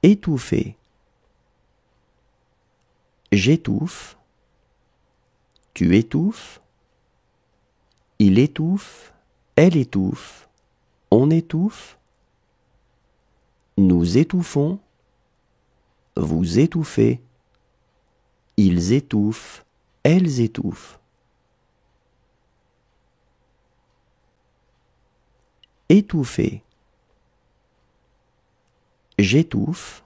étouffer. J'étouffe, tu étouffes, il étouffe, elle étouffe, on étouffe, nous étouffons, vous étouffez, ils étouffent, elles étouffent. Étouffer. J'étouffe,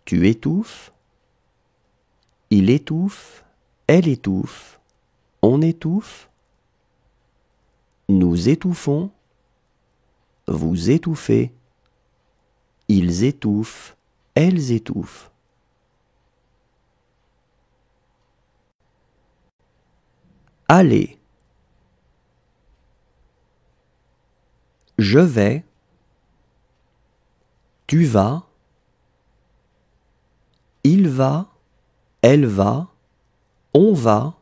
tu étouffes, il étouffe, elle étouffe, on étouffe, nous étouffons, vous étouffez, ils étouffent, elles étouffent. Aller. Je vais, tu vas, il va, elle va, on va,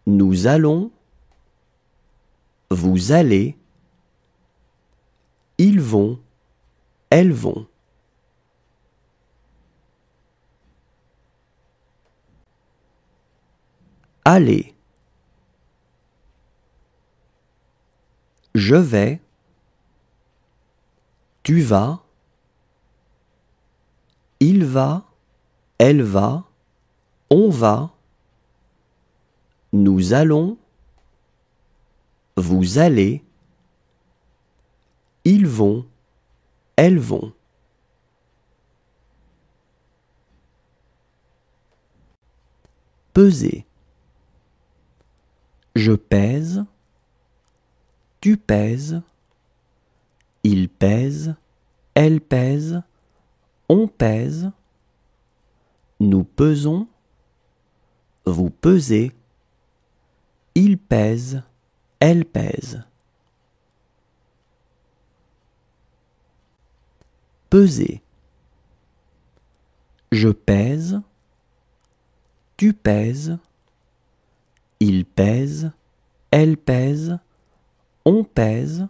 nous allons, vous allez, ils vont, elles vont. Aller. Je vais, tu vas, il va, elle va, on va, nous allons, vous allez, ils vont, elles vont. Peser. Je pèse, tu pèses, il pèse, elle pèse, on pèse, nous pesons, vous pesez, il pèse, elle pèse. Peser. Je pèse, tu pèses, il pèse, elle pèse, on pèse,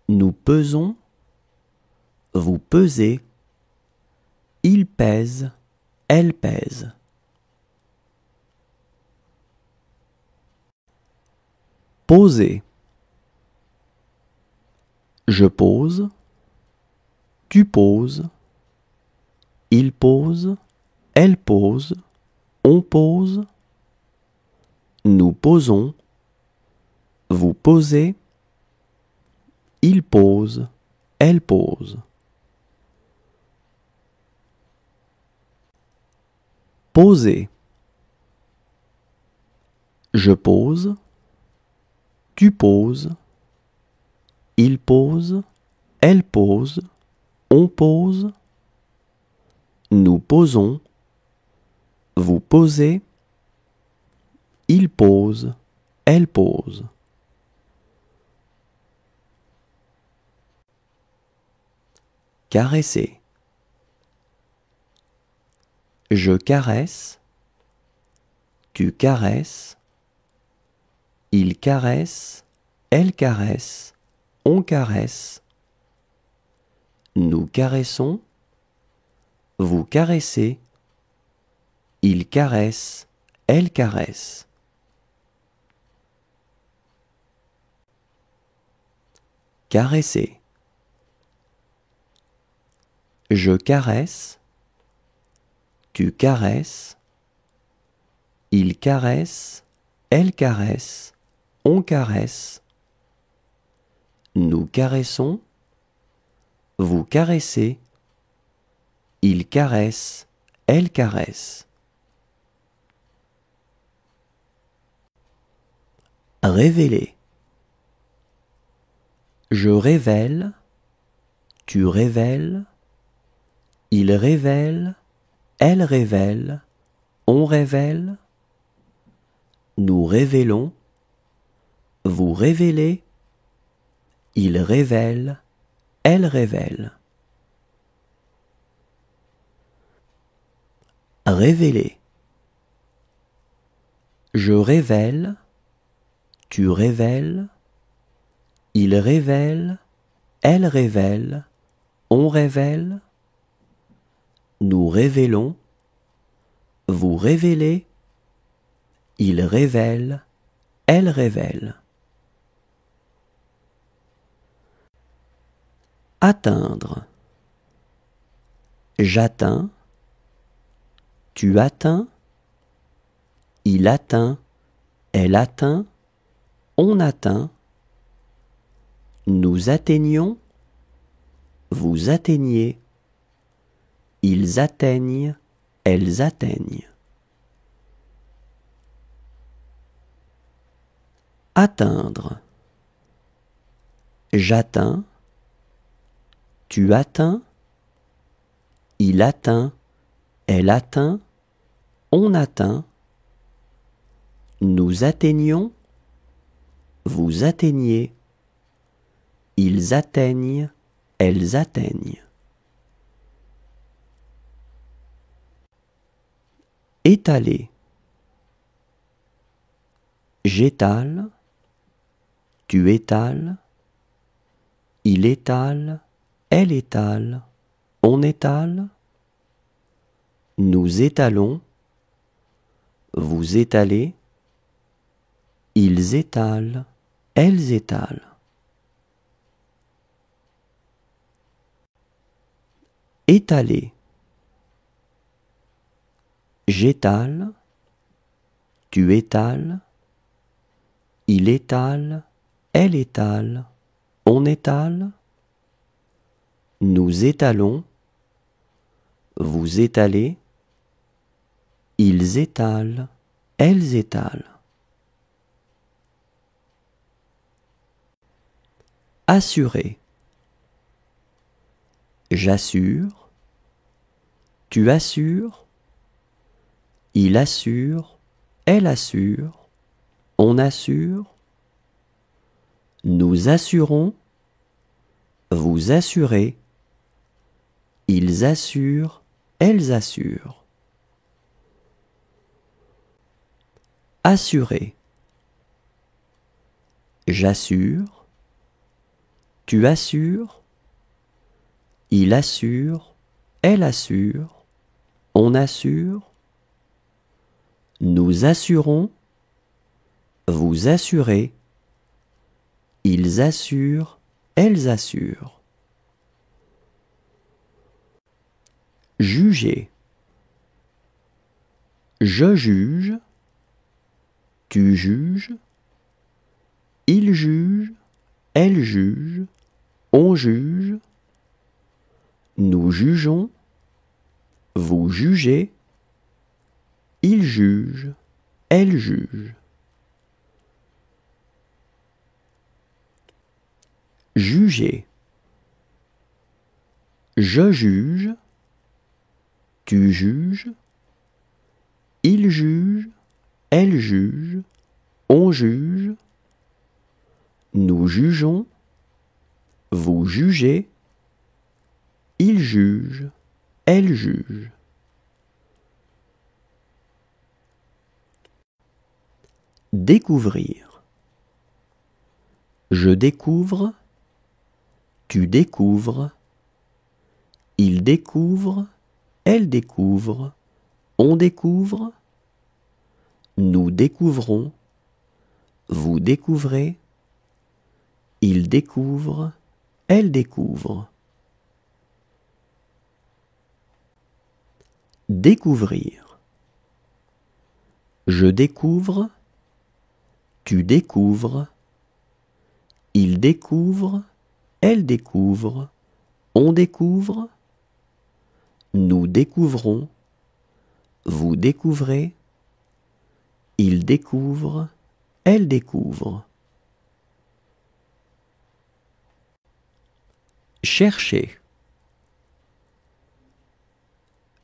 nous pesons, vous pesez, il pèse, elle pèse. Poser. Je pose, tu poses, il pose, elle pose, on pose, nous posons, vous posez, il pose, elle pose. Poser. Je pose, tu poses, il pose, elle pose, on pose, nous posons, vous posez, il pose, elle pose. Caresser. Je caresse, tu caresses, il caresse, elle caresse, on caresse, nous caressons, vous caressez, il caresse, elle caresse. Caresser. Je caresse, tu caresses, il caresse, elle caresse, on caresse, nous caressons, vous caressez, il caresse, elle caresse. Révéler. Je révèle, tu révèles, il révèle, elle révèle, on révèle, nous révélons, vous révélez, il révèle, elle révèle. Révéler. Je révèle, tu révèles, il révèle, elle révèle, on révèle, nous révélons, vous révélez, il révèle, elle révèle. Atteindre. J'atteins, tu atteins, il atteint, elle atteint, on atteint, nous atteignons, vous atteignez, ils atteignent, elles atteignent. Atteindre. J'atteins, tu atteins, il atteint, elle atteint, on atteint, nous atteignons, vous atteignez, ils atteignent, elles atteignent. Étaler. J'étale, tu étales, il étale, elle étale, on étale, nous étalons, vous étalez, ils étalent, elles étalent. Étaler. J'étale, tu étales, il étale, elle étale, on étale, nous étalons, vous étalez, ils étalent, elles étalent. Assurer. J'assure, tu assures, il assure, elle assure, on assure, nous assurons, vous assurez, ils assurent, elles assurent. Assurer. J'assure, tu assures, il assure, elle assure, on assure, nous assurons, vous assurez, ils assurent, elles assurent. Juger. Je juge, tu juges, il juge, elle juge, on juge, nous jugeons, vous jugez, il juge, elle juge. Juger. Je juge, tu juges, il juge, elle juge, on juge, nous jugeons, vous jugez, il juge, elle juge. Découvrir. Je découvre, tu découvres, il découvre, elle découvre, on découvre, nous découvrons, vous découvrez, il découvre, elle découvre. Découvrir. Je découvre, tu découvres, il découvre, elle découvre, on découvre, nous découvrons, vous découvrez, il découvre, elle découvre. Chercher.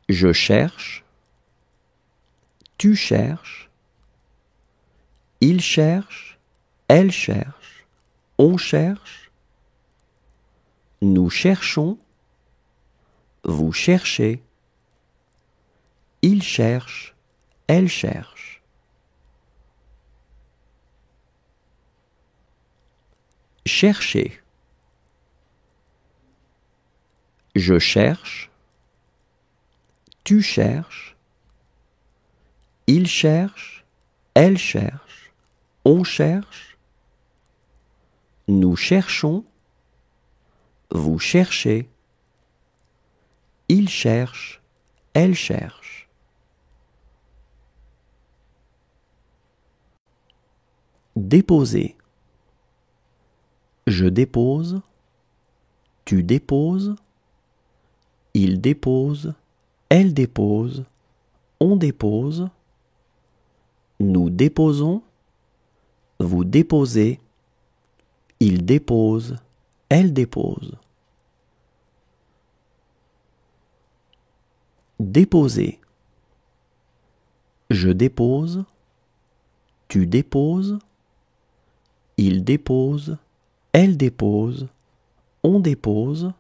Je cherche, tu cherches, il cherche, elle cherche, on cherche, nous cherchons, vous cherchez, il cherche, elle cherche. Chercher. Je cherche. Tu cherches. Il cherche. Elle cherche. On cherche. Nous cherchons. Vous cherchez. Il cherche. Elle cherche. Déposer. Je dépose. Tu déposes. Il dépose. Elle dépose. On dépose. Nous déposons. Vous déposez. Il dépose. Elle dépose. Déposer. Je dépose. Tu déposes. Il dépose. Elle dépose. On dépose.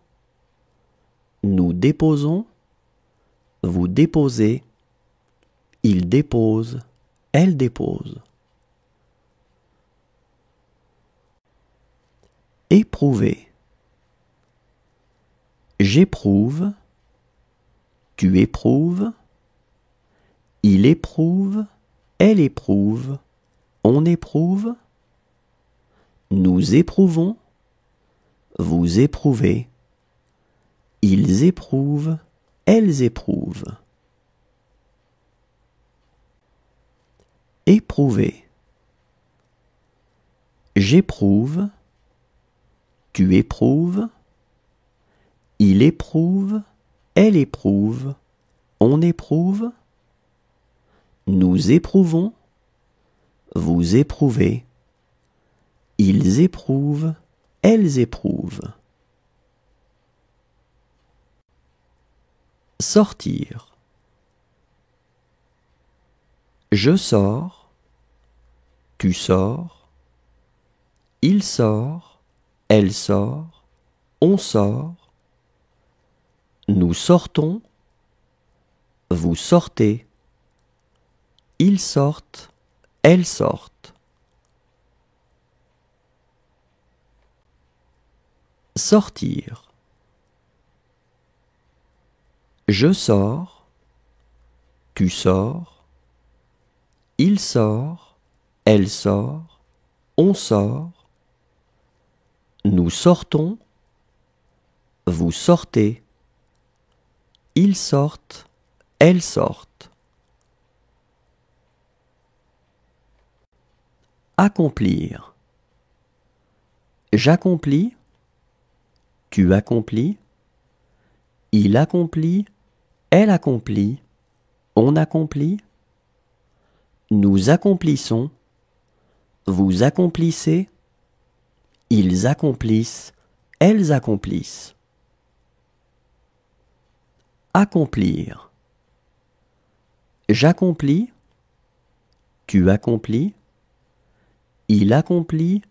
Nous déposons. Vous déposez. Il dépose. Elle dépose. Éprouver. J'éprouve. Tu éprouves. Il éprouve. Elle éprouve. On éprouve. Nous éprouvons. Vous éprouvez. Ils éprouvent. Elles éprouvent. Éprouver. J'éprouve. Tu éprouves. Il éprouve. Elle éprouve. On éprouve. Nous éprouvons. Vous éprouvez. Ils éprouvent. Elles éprouvent. Sortir. Je sors. Tu sors. Il sort. Elle sort. On sort. Nous sortons. Vous sortez. Ils sortent. Elles sortent. Sortir. Je sors. Tu sors. Il sort. Elle sort. On sort. Nous sortons. Vous sortez. Ils sortent. Elles sortent. Accomplir. J'accomplis. Tu accomplis. Il accomplit. Elle accomplit. On accomplit. Nous accomplissons. Vous accomplissez. Ils accomplissent. Elles accomplissent. Accomplir. J'accomplis. Tu accomplis. Il accomplit.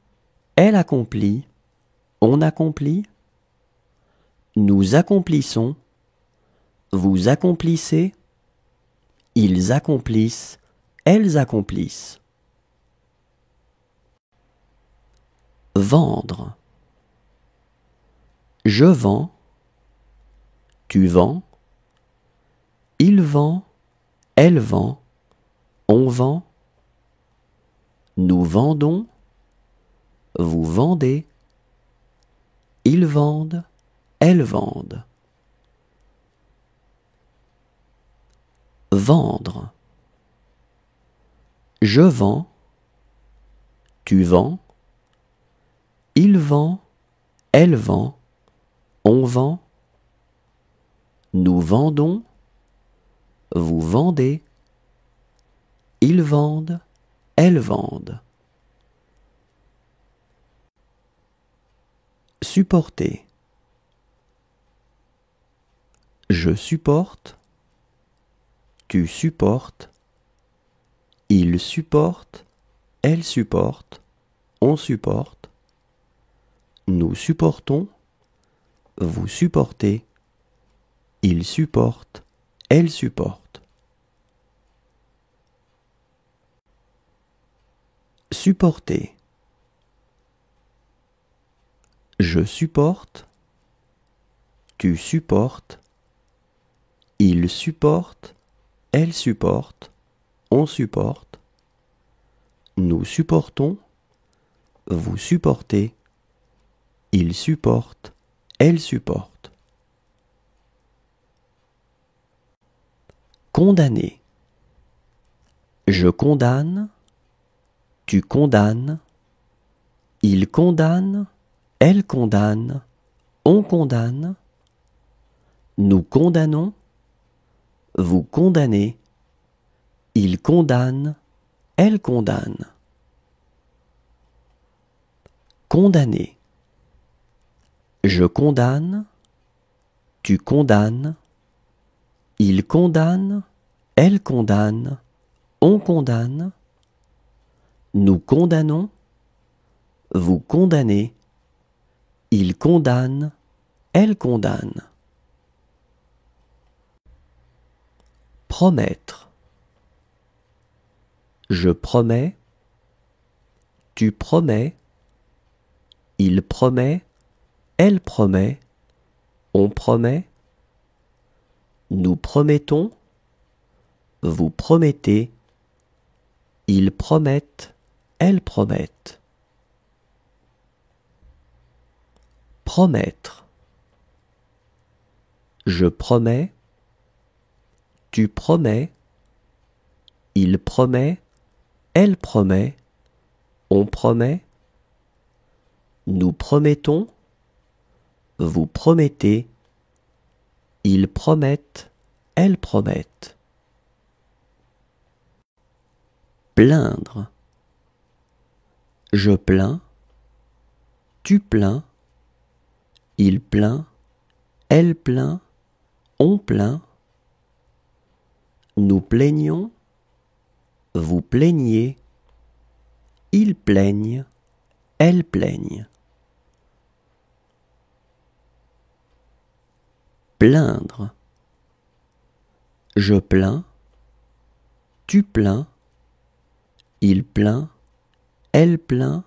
Elle accomplit. On accomplit. Nous accomplissons. Vous accomplissez. Ils accomplissent. Elles accomplissent. Vendre. Je vends. Tu vends. Il vend. Elle vend. On vend. Nous vendons. Vous vendez. Ils vendent. Elles vendent. Vendre. Je vends. Tu vends. Il vend. Elle vend. On vend. Nous vendons. Vous vendez. Ils vendent. Elles vendent. Supporter. Je supporte. Tu supportes. Il supporte. Elle supporte. On supporte. Nous supportons. Vous supportez. Il supporte. Elle supporte. Supporter. Je supporte. tu supportes, il supporte, elle supporte, on supporte, nous supportons, vous supportez, il supporte, elle supporte. Condamner. Je condamne, tu condamnes, il condamne, elle condamne, on condamne, nous condamnons, vous condamnez, il condamne, elle condamne. Condamner. Je condamne, tu condamnes, il condamne, elle condamne, on condamne, nous condamnons, vous condamnez, il condamne, elle condamne. Promettre. Je promets, tu promets, il promet, elle promet, on promet, nous promettons, vous promettez, ils promettent, elles promettent. Promettre. Je promets, tu promets, il promet, elle promet, on promet, nous promettons, vous promettez, ils promettent, elles promettent. Plaindre. Je plains, tu plains, il plaint, elle plaint, on plaint, nous plaignons, vous plaignez, ils plaignent, elles plaignent. Plaindre. Je plains, tu plains, il plaint, elle plaint,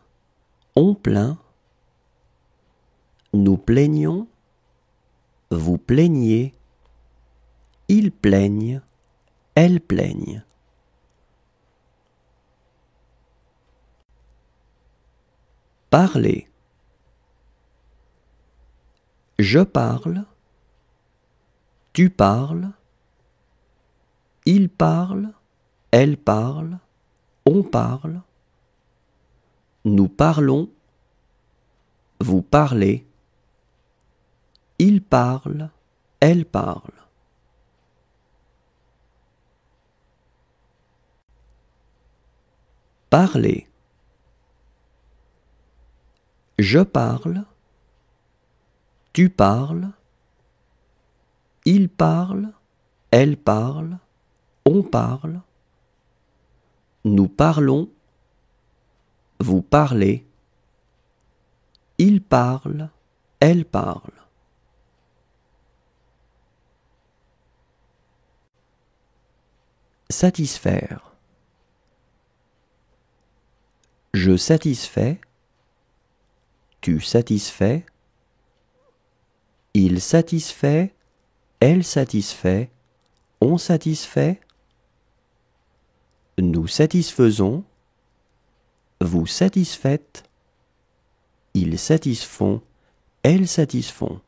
on plaint, nous plaignons, vous plaignez, ils plaignent, elles plaignent. Parler. Je parle, tu parles, il parle, elle parle, on parle, nous parlons, vous parlez, il parle, elle parle. Parler. Je parle, tu parles, il parle, elle parle, on parle, nous parlons, vous parlez, il parle, elle parle. Satisfaire. Je satisfais, tu satisfais, il satisfait, elle satisfait, on satisfait, nous satisfaisons, vous satisfaites, ils satisfont, elles satisfont.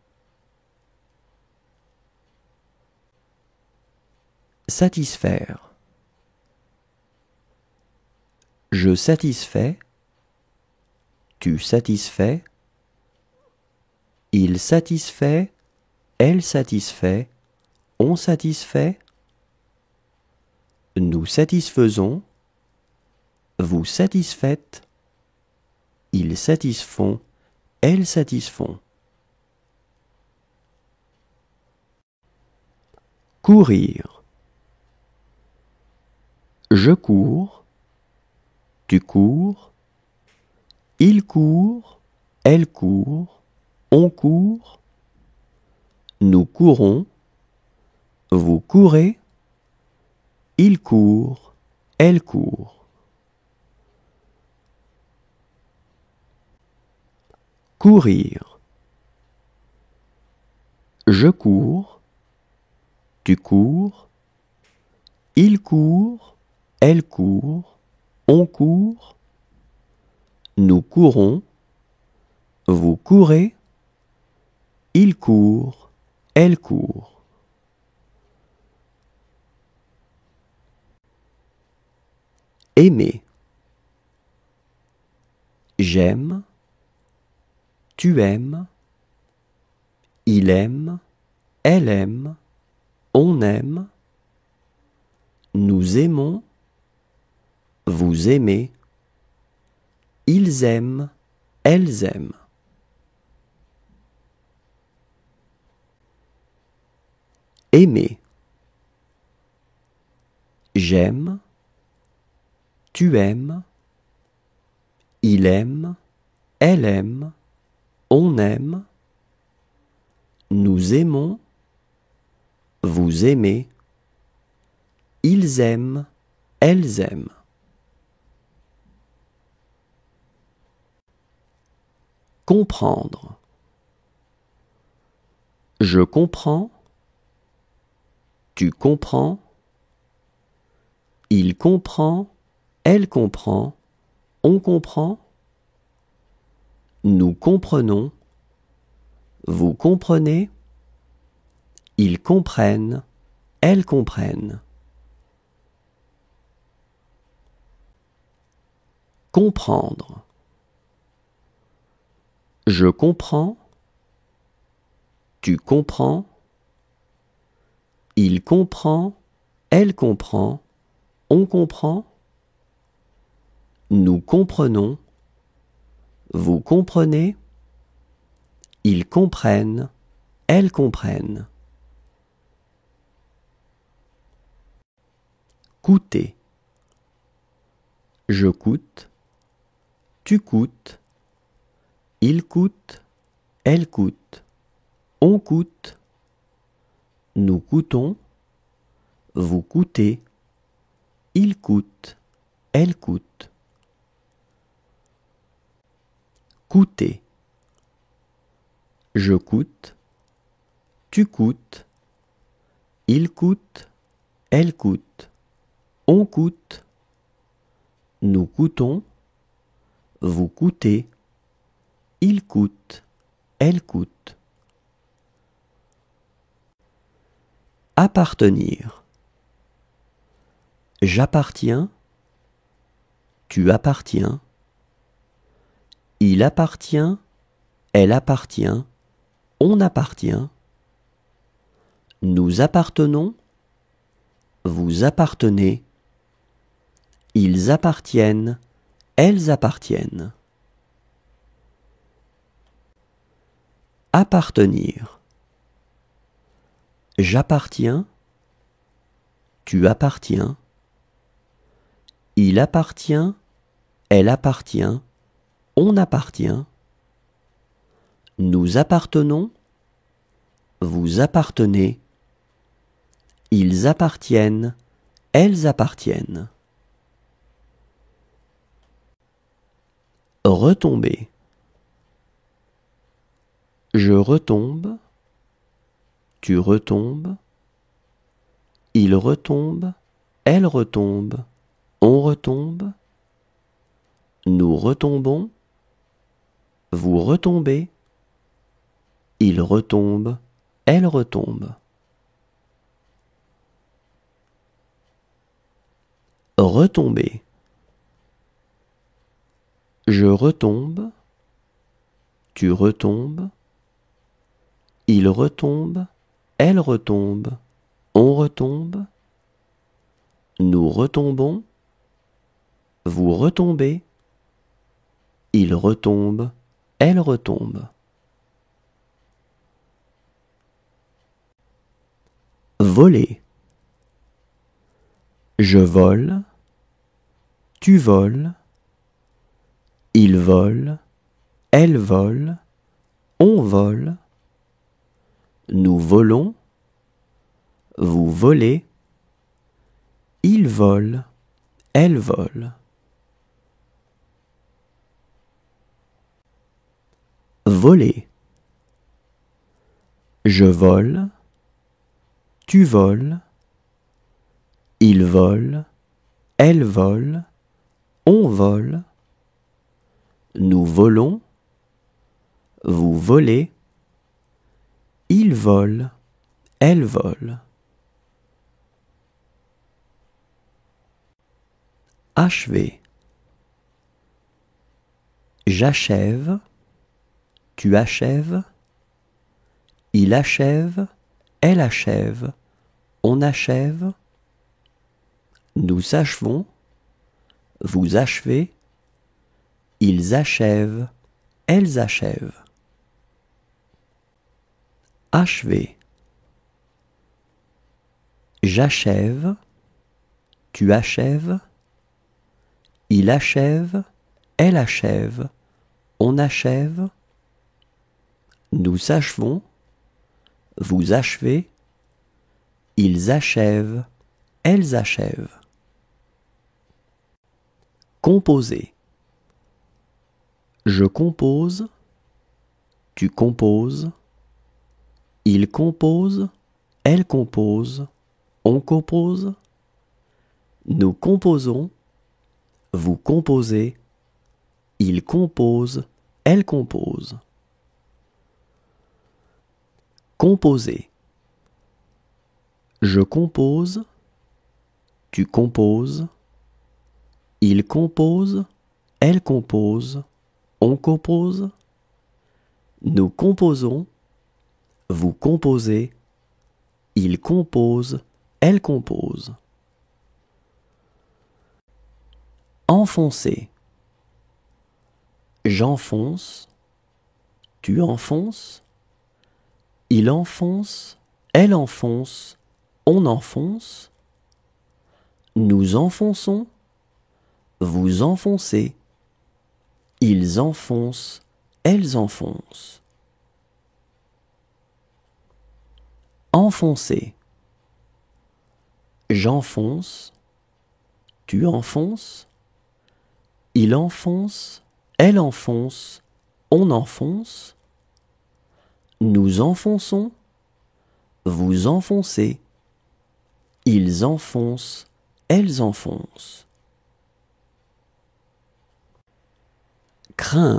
Satisfaire. Je satisfais, tu satisfais, il satisfait, elle satisfait, on satisfait, nous satisfaisons, vous satisfaites, ils satisfont, elles satisfont. Courir. Je cours, tu cours, il court, elle court, on court, nous courons, vous courez, il court, elle court. Courir. Je cours, tu cours, il court, elle court, on court, nous courons, vous courez, il court, elle court. Aimer. J'aime, tu aimes, il aime, elle aime, on aime, nous aimons, vous aimez, ils aiment, elles aiment. Aimer. J'aime, tu aimes, il aime, elle aime, on aime, nous aimons, vous aimez, ils aiment, elles aiment. Comprendre. Je comprends, tu comprends, il comprend, elle comprend, on comprend, nous comprenons, vous comprenez, ils comprennent, elles comprennent. Comprendre. Je comprends, tu comprends, il comprend, elle comprend, on comprend, nous comprenons, vous comprenez, ils comprennent, elles comprennent. Coûter. Je coûte, tu coûtes, il coûte, elle coûte, on coûte, nous coûtons, vous coûtez, il coûte, elle coûte. Coûter. Je coûte, tu coûtes, il coûte, elle coûte, on coûte, nous coûtons, vous coûtez, il coûte, elle coûte. Appartenir. J'appartiens, tu appartiens, il appartient, elle appartient, on appartient, nous appartenons, vous appartenez, ils appartiennent, elles appartiennent. Appartenir. J'appartiens, tu appartiens, il appartient, elle appartient, on appartient, nous appartenons, vous appartenez, ils appartiennent, elles appartiennent. Retomber. Je retombe, tu retombes, il retombe, elle retombe, on retombe, nous retombons, vous retombez, il retombe, elle retombe. Retomber. Je retombe, tu retombes, il retombe, elle retombe, on retombe, nous retombons, vous retombez, il retombe, elle retombe. Voler. Je vole, tu voles, il vole, elle vole, on vole, nous volons, vous volez, il vole, elle vole. Voler. Je vole, tu voles, il vole, elle vole, on vole, nous volons, vous volez, il vole, elle vole. Achever. J'achève, tu achèves, il achève, elle achève, on achève, nous achevons, vous achevez, ils achèvent, elles achèvent. Achever. J'achève, tu achèves, il achève, elle achève, on achève, nous achevons, vous achevez, ils achèvent, elles achèvent. Composer. Je compose, tu composes, il compose, elle compose, on compose, nous composons, vous composez, il compose, elle compose. Composer. Je compose, tu composes, il compose, elle compose, on compose, nous composons, vous composez, il compose, elle compose. Enfoncer. J'enfonce, tu enfonces, il enfonce, elle enfonce, on enfonce, nous enfonçons, vous enfoncez, ils enfoncent, elles enfoncent. Enfoncer. J'enfonce, tu enfonces, il enfonce, elle enfonce, on enfonce, nous enfonçons, vous enfoncez, ils enfoncent, elles enfoncent. Craindre.